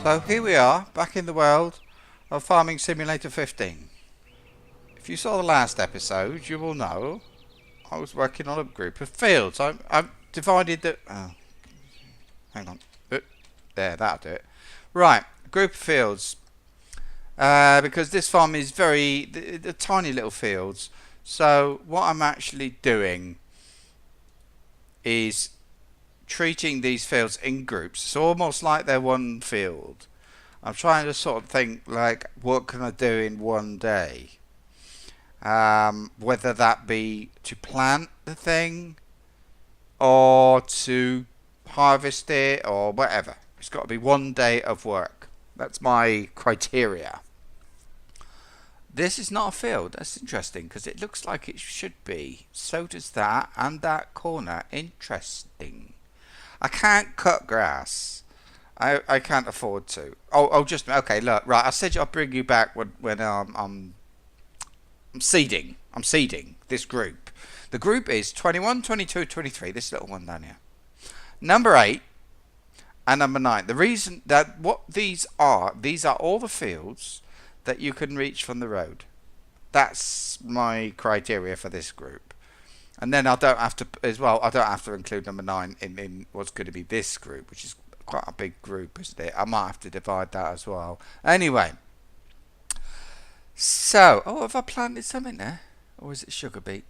So here we are, back in the world of Farming Simulator 15. If you saw the last episode, you will know I was working on a group of fields. I've divided the... Oh, hang on. There, that'll do it. Right, a group of fields. Because this farm is the tiny little fields. So what I'm actually doing is treating these fields in groups. It's almost like they're one field. I'm trying to sort of think, like, what can I do in one day? Whether that be to plant the thing or to harvest it or whatever. It's got to be one day of work. That's my criteria. This is not a field. That's interesting because it looks like it should be. So does that and that corner. Interesting. I can't cut grass. I can't afford to. Just okay. Look, right. I said I'll bring you back when I'm seeding. I'm seeding this group. The group is 21, 22, 23. This little one down here. Number 8 and number 9. The reason that what these are all the fields that you can reach from the road. That's my criteria for this group. And then I don't have to, as well, I don't have to include number 9 in what's going to be this group, which is quite a big group, isn't it? I might have to divide that as well. Anyway. So, have I planted something there? Or is it sugar beet?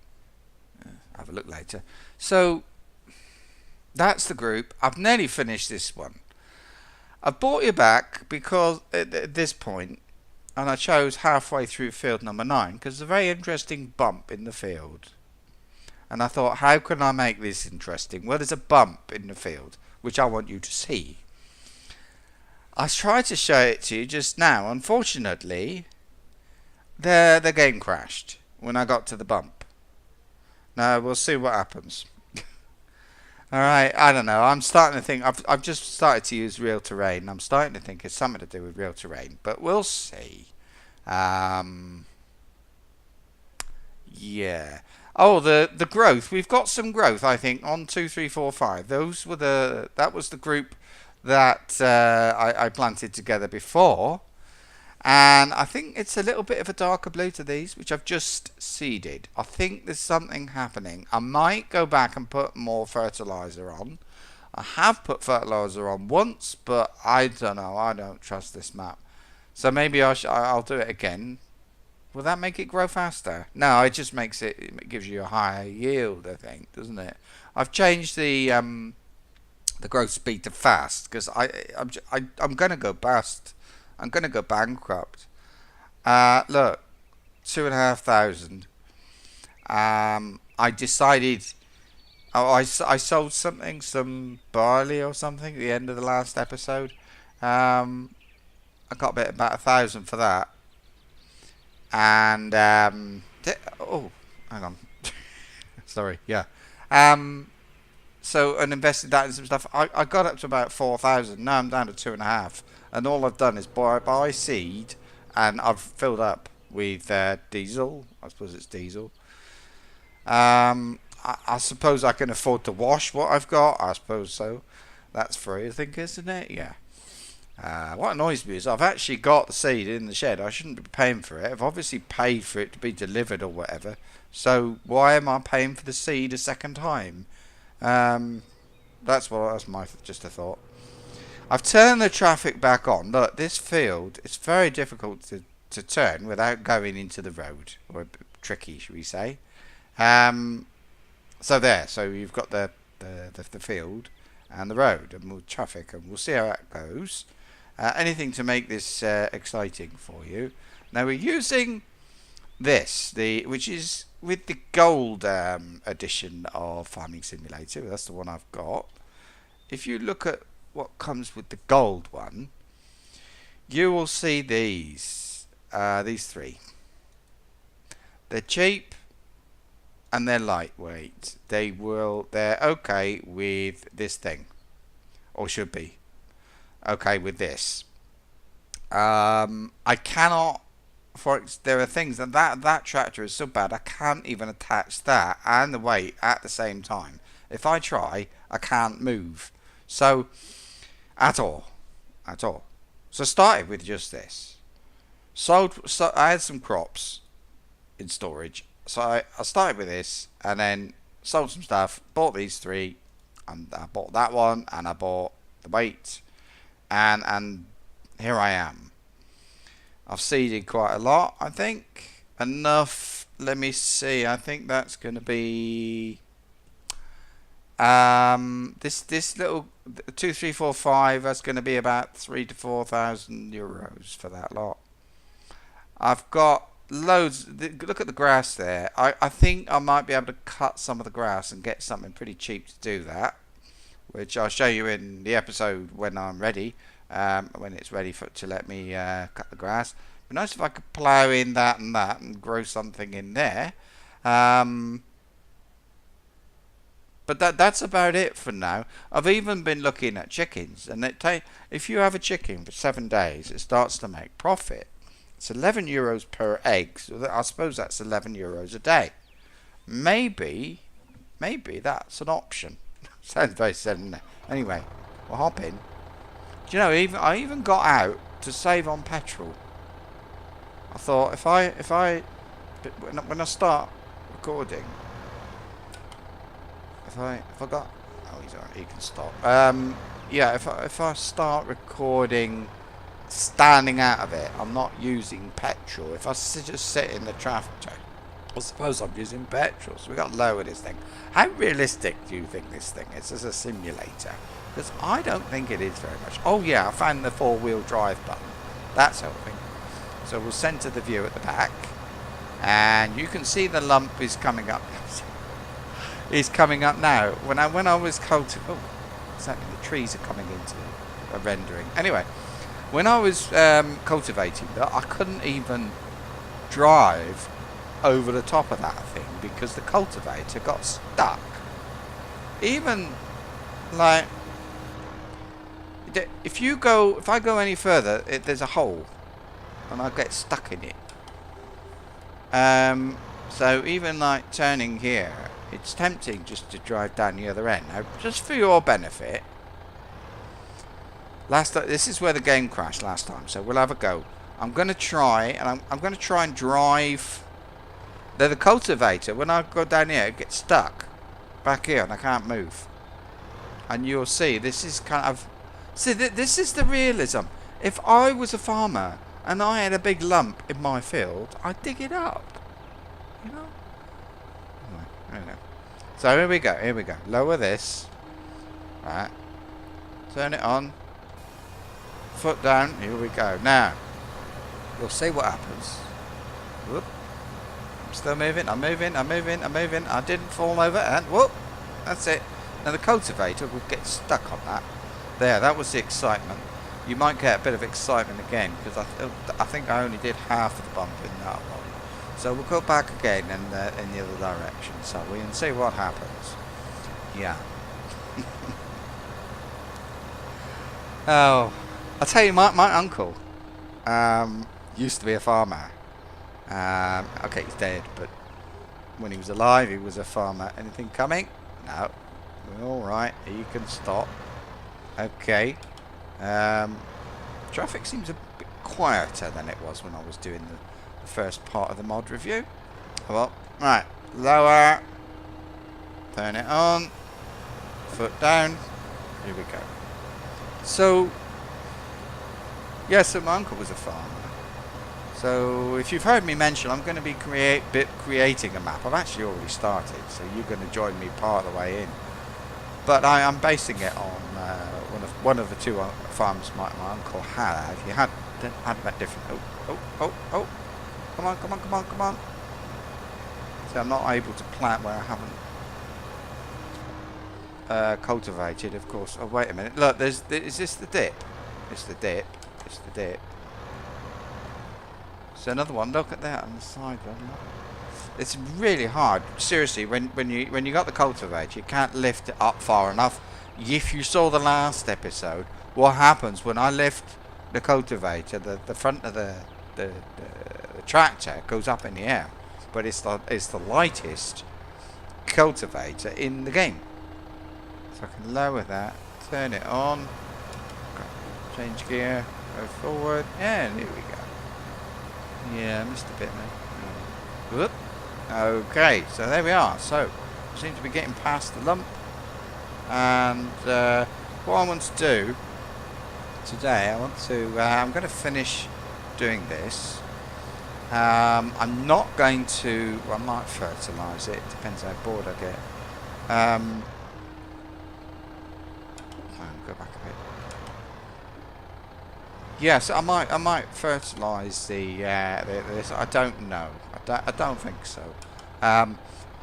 Have a look later. So, that's the group. I've nearly finished this one. I've brought you back because at this point, and I chose halfway through field number 9, because there's a very interesting bump in the field. And I thought, how can I make this interesting? Well, there's a bump in the field, which I want you to see. I tried to show it to you just now. Unfortunately, the game crashed when I got to the bump. Now, we'll see what happens. Alright, I don't know. I'm starting to think, I've just started to use real terrain. I'm starting to think it's something to do with real terrain. But we'll see. Yeah. Oh, the growth. We've got some growth, I think, on 2, 3, 4, 5. That was the group that I planted together before. And I think it's a little bit of a darker blue to these, which I've just seeded. I think there's something happening. I might go back and put more fertilizer on. I have put fertilizer on once, but I don't know. I don't trust this map. So maybe I'll do it again. Will that make it grow faster? No, it just makes it gives you a higher yield, I think, doesn't it? I've changed the growth speed to fast because I'm gonna go bust. I'm gonna go bankrupt. Look, 2,500. I decided. I sold some barley or something at the end of the last episode. I got about 1,000 for that. And hang on. Sorry, yeah. So and invested that in some stuff. I got up to about 4,000. Now I'm down to 2.5, and all I've done is buy seed, and I've filled up with diesel. I suppose it's diesel. I suppose I can afford to wash what I've got. I suppose so. That's free, I think, isn't it? Yeah. What annoys me is I've actually got the seed in the shed. I shouldn't be paying for it. I've obviously paid for it to be delivered or whatever. So why am I paying for the seed a second time? That's just a thought. I've turned the traffic back on. Look, this field, it's very difficult to turn without going into the road. Or a bit tricky, should we say. So there. So you've got the field and the road and traffic, and we'll see how that goes. Anything to make this exciting for you. Now we're using this, which is with the gold edition of Farming Simulator. That's the one I've got. If you look at what comes with the gold one, you will see these 3. They're cheap and they're lightweight. They're okay with this thing, or should be okay with this. I cannot, there are things that tractor is so bad I can't even attach that and the weight at the same time. If I try, I can't move. So at all. So I started with just this. So I had some crops in storage. So I started with this and then sold some stuff, bought these three, and I bought that one, and I bought the weight, and here I am. I've seeded quite a lot, I think. Enough, let me see, I think that's going to be this little 2, 3, 4, 5, that's going to be about 3 to 4,000 euros for that lot. I've got loads. Look at the grass there. I think I might be able to cut some of the grass and get something pretty cheap to do that, which I'll show you in the episode when I'm ready, when it's ready to let me cut the grass. It'd be nice if I could plough in that and grow something in there. But that's about it for now. I've even been looking at chickens, and if you have a chicken for 7 days, it starts to make profit. It's 11 euros per egg, so I suppose that's 11 euros a day. Maybe that's an option. Sounds very silly, doesn't it? Anyway, we'll hop in. Do you know, I even got out to save on petrol. I thought when I start recording, if I got, oh, he's alright, he can stop. Yeah, if I start recording standing out of it, I'm not using petrol. If I just sit in the traffic, I suppose I'm using petrol. So we got to lower this thing. How realistic do you think this thing is as a simulator? Because I don't think it is very much. Oh yeah, I found the 4-wheel drive button. That's helping. So we'll center the view at the back, and you can see the lump is coming up. Is coming up now. When I was cultivating, oh, exactly, the trees are coming into a rendering. Anyway, when I was cultivating that, I couldn't even drive over the top of that thing because the cultivator got stuck. Even like, if I go any further, there's a hole, and I get stuck in it. So even like turning here, it's tempting just to drive down the other end. Now, just for your benefit, this is where the game crashed last time, so we'll have a go. I'm going to try, and I'm going to try and drive the cultivator. When I go down here, it gets stuck back here, and I can't move. And you'll see, this is kind of... See, this is the realism. If I was a farmer, and I had a big lump in my field, I'd dig it up. You know? There we go. So here we go. Lower this. Right. Turn it on. Foot down. Here we go. Now, you'll see what happens. Whoop. I'm still moving. I'm moving. I didn't fall over, and whoop. That's it. Now the cultivator will get stuck on that. There, that was the excitement. You might get a bit of excitement again, because I think I only did half of the bump in that one. So we'll go back again in the other direction, so we can see what happens. Yeah. Oh, I'll tell you, my uncle used to be a farmer. Okay, he's dead, but when he was alive, he was a farmer. Anything coming? No. We're all right. You can stop. Okay. Traffic seems a bit quieter than it was when I was doing the first part of the mod review. Well, right, lower, turn it on, foot down, here we go. So, yeah, so my uncle was a farmer. So, if you've heard me mention, I'm going to be creating a map. I've actually already started, so you're going to join me part of the way in. But I'm basing it on one of the two farms my uncle had. He had that different. Oh! Come on! So I'm not able to plant where I haven't cultivated, of course. Oh, wait a minute. Look, is this the dip? It's the dip. So another one. Look at that on the side. It's really hard. Seriously, when you got the cultivator, you can't lift it up far enough. If you saw the last episode, what happens when I lift the cultivator, the front of the tractor goes up in the air, but it's the lightest cultivator in the game. So I can lower that, turn it on, change gear, Go forward, and here we go. Yeah, I missed a bit there. Whoop. Okay, so there we are. So, we seem to be getting past the lump. And what I want to do today, I'm going to finish doing this. I'm not going to, well, I might fertilise it, depends how bored I get. Go back a bit. Yes, I might fertilise this. I don't know. I don't think so.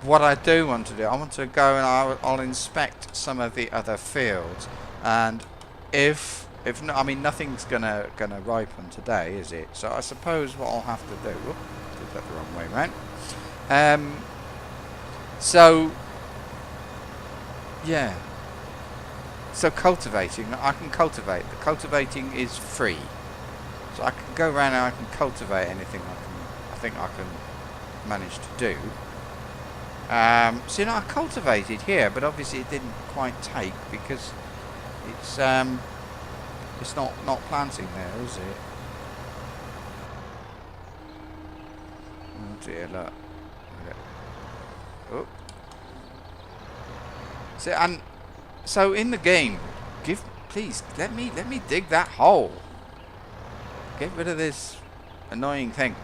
What I do want to do, I want to go and I'll inspect some of the other fields, and if not, I mean nothing's gonna ripen today, is it? So I suppose what I'll have to do. Whoop, did that the wrong way round. So yeah. So cultivating, I can cultivate. The cultivating is free, so I can go around and I can cultivate anything I think I can manage to do. So you know, I cultivated here, but obviously it didn't quite take because it's not planting there, is it? Oh dear, look. Oh. So in the game, please let me dig that hole. Get rid of this annoying thing.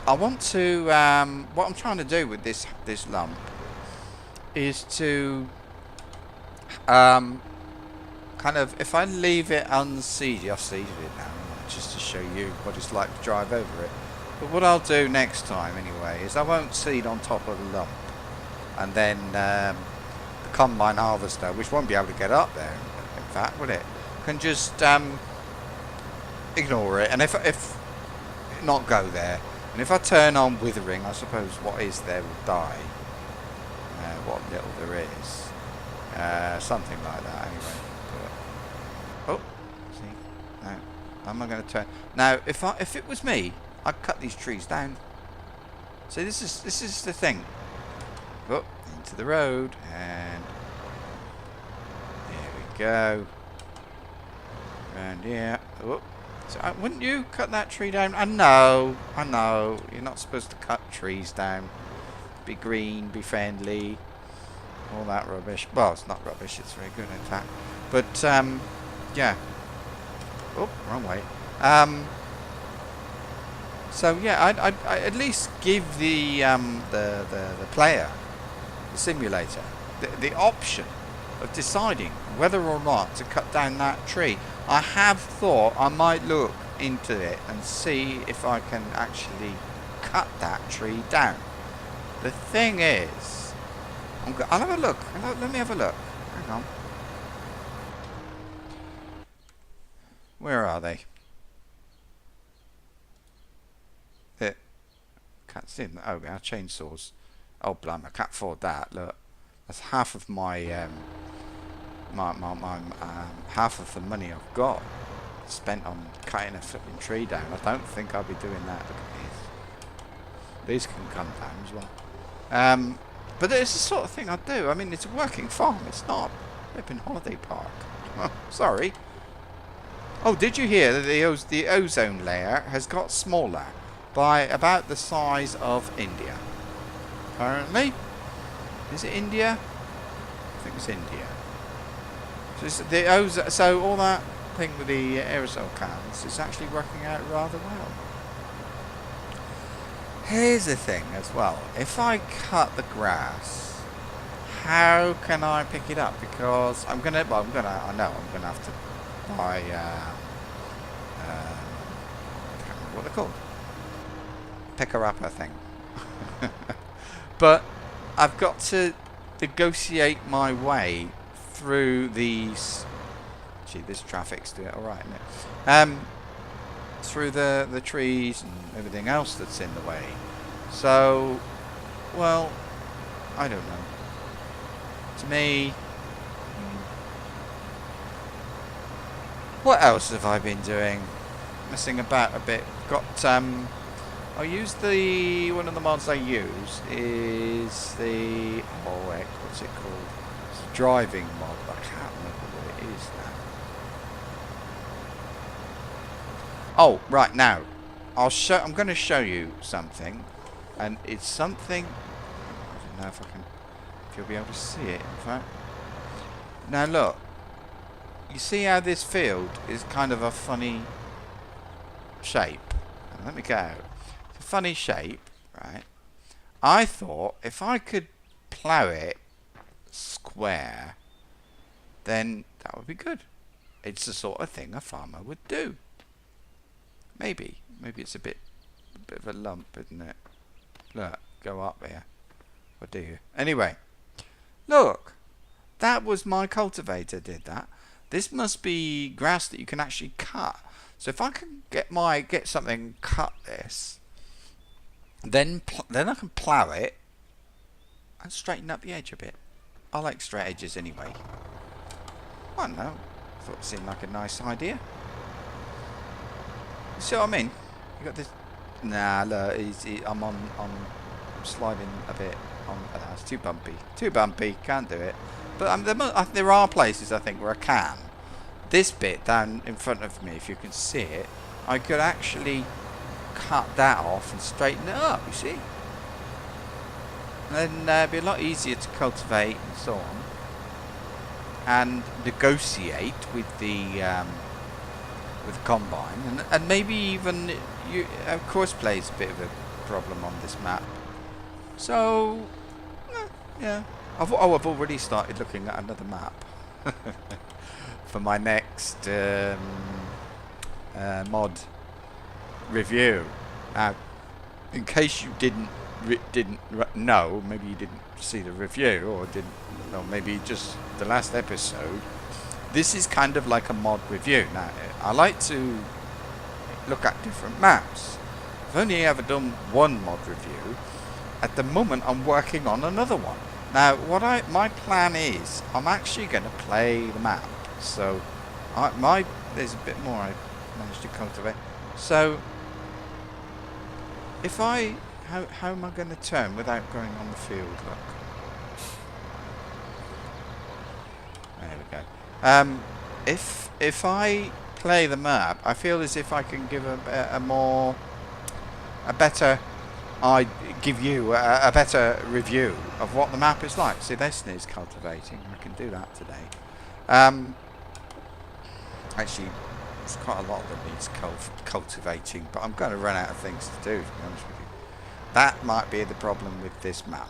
I want to what I'm trying to do with this lump is to kind of, if I leave it unseeded, I've seeded it now just to show you what it's like to drive over it. But what I'll do next time anyway is I won't seed on top of the lump, and then the combine harvester, which won't be able to get up there in fact, will it? Can just ignore it, and if not go there. And if I turn on withering, I suppose what is there will die. What little there is. Something like that anyway. But, oh, see? Now, am I going to turn? Now, if it was me, I'd cut these trees down. See, this is the thing. Oh, into the road, and there we go. And yeah, oh. So, wouldn't you cut that tree down? I know. You're not supposed to cut trees down. Be green, be friendly, all that rubbish. Well, it's not rubbish. It's very good, in fact. But yeah. Oh, wrong way. So yeah, I at least give the player, the simulator, the option of deciding whether or not to cut down that tree. I have thought I might look into it and see if I can actually cut that tree down. The thing is, I'll have a look. Let me have a look. Hang on. Where are they? Can't see them. Oh, our chainsaws. Oh, blimey, I can't afford that. Look, that's half of my half of the money I've got spent on cutting a flipping tree down. I don't think I'll be doing that. Look at these. These can come down as well. But it's the sort of thing I do. I mean, it's a working farm. It's not a flipping holiday park. Oh, sorry. Oh, did you hear that the ozone layer has got smaller by about the size of India? Apparently. Is it India? I think it's India. So all that thing with the aerosol cans is actually working out rather well. Here's the thing as well. If I cut the grass, how can I pick it up? Because I know I'm gonna have to buy I can't remember what they're called. Picker-upper thing. But I've got to negotiate my way through these. Gee, this traffic's doing it alright, isn't it? Through the trees and everything else that's in the way. So, well, I don't know. To me, what else have I been doing? Messing about a bit. Got I'll use one of the mods I use is the what's it called? It's a driving mod, but I can't remember what it is Oh, right, now I'm going to show you something, and it's something. I don't know if you'll be able to see it. In fact, now look, you see how this field is kind of a funny shape. Let me go. It's a funny shape, right? I thought if I could plough it square, then that would be good. It's the sort of thing a farmer would do. Maybe it's a bit of a lump, isn't it? Look, go up here. What do you? Anyway, look, that was my cultivator did that. This must be grass that you can actually cut. So if I can get something cut this, then I can plough it and straighten up the edge a bit. I like straight edges anyway. I don't know. Thought it seemed like a nice idea. You see what I mean? You got this. Nah, look, I'm sliding a bit. It's too bumpy. Too bumpy. Can't do it. But there are places I think where I can. This bit down in front of me, if you can see it, I could actually cut that off and straighten it up. You see? And then it'd be a lot easier to cultivate and so on, and negotiate with the combine, and maybe even of course plays a bit of a problem on this map. So yeah, I've already started looking at another map for my next mod review. Now, in case you didn't know, maybe you didn't see the review, or maybe just the last episode. This is kind of like a mod review. Now, I like to look at different maps. I've only ever done one mod review. At the moment, I'm working on another one. Now, my plan is, I'm actually going to play the map. So, there's a bit more I managed to cultivate. So, if how am I going to turn without going on the field? Look. There we go. If I play the map, I feel as if I can give give you a better review of what the map is like. See, this needs cultivating. I can do that today. Actually, there's quite a lot that needs cultivating, but I'm going to run out of things to do, to be honest with you. That might be the problem with this map.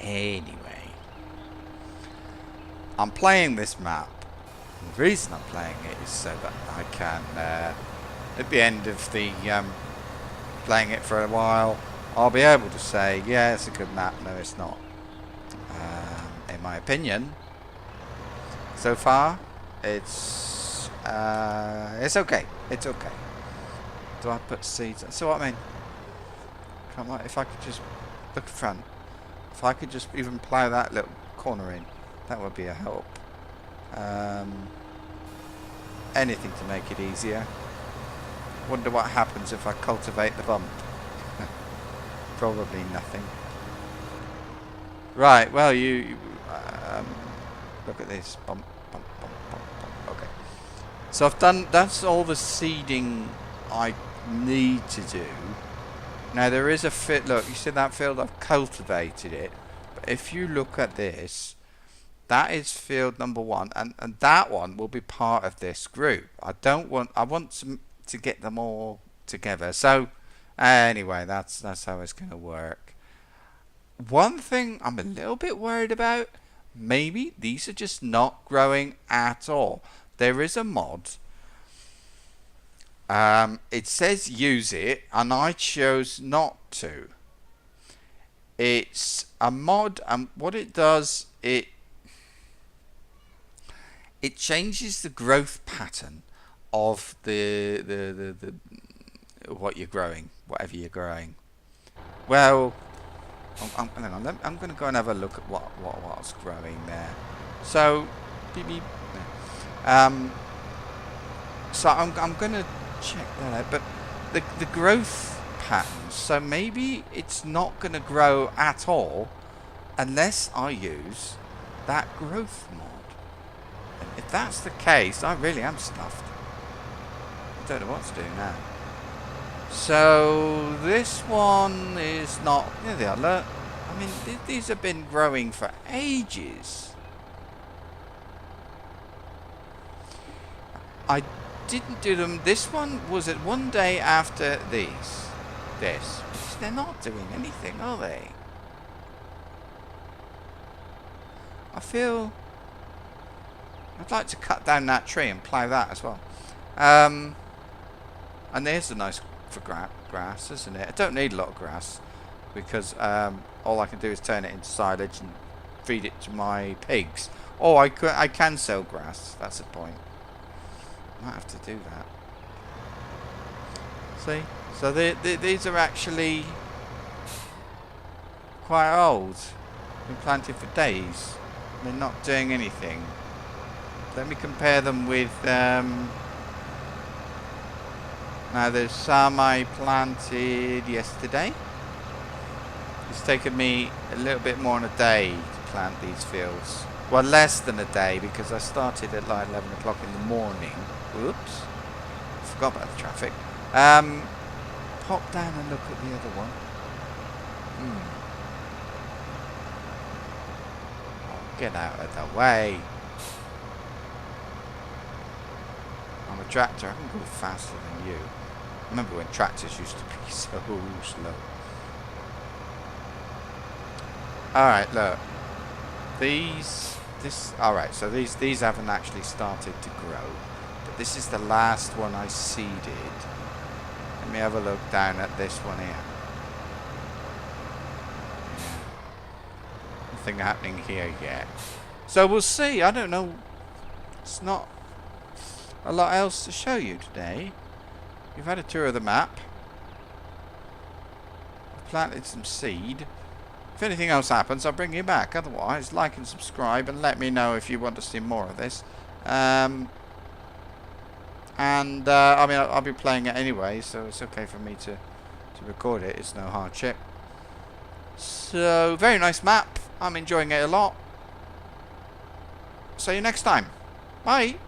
Anyway, I'm playing this map. And the reason I'm playing it is so that I can, at the end of the playing it for a while, I'll be able to say, yeah, it's a good map. No, it's not. In my opinion, so far, it's okay. It's okay. Do I put seeds? So what I mean? If I could just look front, if I could just even plough that little corner in, that would be a help. Anything to make it easier. Wonder what happens if I cultivate the bump. Probably nothing. Right, well, you look at this. Bump, bump, bump, bump, bump. Okay. So I've done, that's all the seeding I need to do. Now there is a fit, look, you see that field, I've cultivated it. But if you look at this, that is field number 1, and that one will be part of this group. I want to get them all together. So anyway, that's how it's going to work. One thing I'm a little bit worried about, maybe these are just not growing at all. There is a mod. It says use it, and I chose not to. It's a mod, and what it does, it changes the growth pattern of the what you're growing, whatever you're growing. Well, I'm going to go and have a look at what's growing there. So, beep, beep. So I'm going to check that out. But the growth patterns. So maybe it's not going to grow at all unless I use that growth mod. And if that's the case, I really am stuffed. I don't know what to do now. So this one is not. There they are. Look. I mean, these have been growing for ages. I didn't do them. This one was it one day after these. This. They're not doing anything, are they? I feel I'd like to cut down that tree and plough that as well. And there's a nice for grass, isn't it? I don't need a lot of grass because all I can do is turn it into silage and feed it to my pigs. Or I can sell grass. That's the point. I might have to do that. See? So these are actually quite old. Been planted for days. They're not doing anything. Let me compare them with now there's some I planted yesterday. It's taken me a little bit more than a day to plant these fields. Well, less than a day because I started at like 11 o'clock in the morning. Whoops. Forgot about the traffic. Pop down and look at the other one. Oh, get out of the way. I'm a tractor. I can go faster than you. Remember when tractors used to be so slow. Alright, look. Alright, so these haven't actually started to grow. But this is the last one I seeded. Let me have a look down at this one here. Yeah. Nothing happening here yet. So we'll see. I don't know. It's not a lot else to show you today. You've had a tour of the map. I've planted some seed. If anything else happens, I'll bring you back. Otherwise, like and subscribe and let me know if you want to see more of this. I mean, I'll be playing it anyway, so it's okay for me to record it. It's no hardship. So, very nice map. I'm enjoying it a lot. See you next time. Bye.